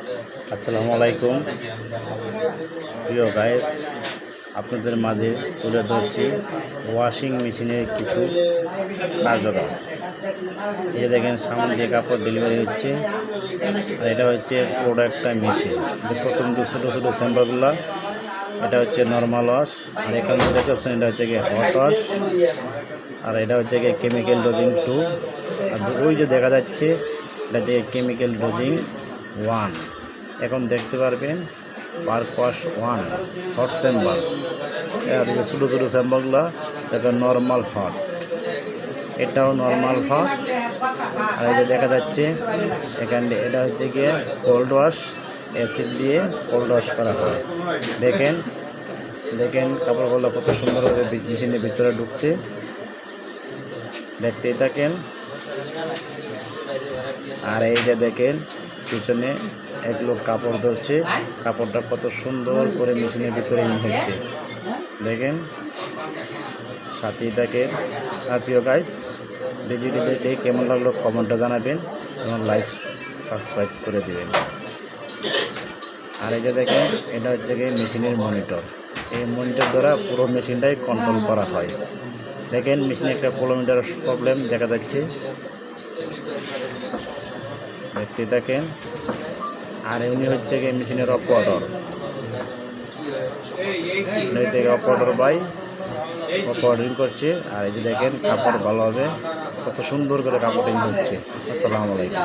আসসালামু আলাইকুম প্রিয় গাইস, আপনাদের মাঝে তুলে ধরছি ওয়াশিং মেশিনের কিছু কার্যক্রম। এই দেখেন সামনে যে কাপড় ডেলিভারি হচ্ছে, আর এটা হচ্ছে প্রোডাক্টটা মেশিন। প্রথম ছোটো ছোটো স্যাম্পলগুলো, এটা হচ্ছে নর্মাল ওয়াশ, আর এখান থেকে দেখতেছেন এটা হচ্ছে গিয়ে হট ওয়াশ, আর এটা হচ্ছে গিয়ে কেমিক্যাল ডোজিং 2, আর ওই যে দেখা যাচ্ছে এটা হচ্ছে কেমিক্যাল ডোজিং 1। এখন দেখতে পারবেন পারপাস 1 হট স্যাম্পল, আর এই ছোটো ছোটো স্যাম্পলগুলো এটা নর্মাল হট, এটাও নর্মাল হট। আর এই যে দেখা যাচ্ছে এখানে এটা হচ্ছে গিয়ে কোল্ড ওয়াশ, অ্যাসিড দিয়ে কোল্ড ওয়াশ করা হয়। দেখেন দেখেন কাপড়গুলো কত সুন্দরভাবে মেশিনের ভিতরে ঢুকছে, দেখতেই থাকেন। আর এই যে দেখেন পিছনে এক লোক কাপড় ধরছে, কাপড়টা কত সুন্দর করে মেশিনের ভিতরে হচ্ছে, দেখেন সাথেই থাকেন। আর প্রিয় গাইস, ভিডিওটি দেখে কেমন লাগলো কমেন্টটা জানাবেন এবং লাইক সাবস্ক্রাইব করে দেবেন। আর এই যে দেখেন এটা হচ্ছে গিয়ে মেশিনের মনিটর, এই মনিটর দ্বারা পুরো মেশিনটাই কন্ট্রোল করা হয়। দেখেন মেশিনে একটা কিলোমিটার প্রবলেম দেখা যাচ্ছে, দেখতে থাকেন। আর উনি হচ্ছে গিয়ে মেশিনের অপারেটর, অপারেটর বাই অপারেটিং করছে। আর এই যে দেখেন কাপড় ভালো হবে, কত সুন্দর করে কাপড় হচ্ছে। আসসালামু আলাইকুম।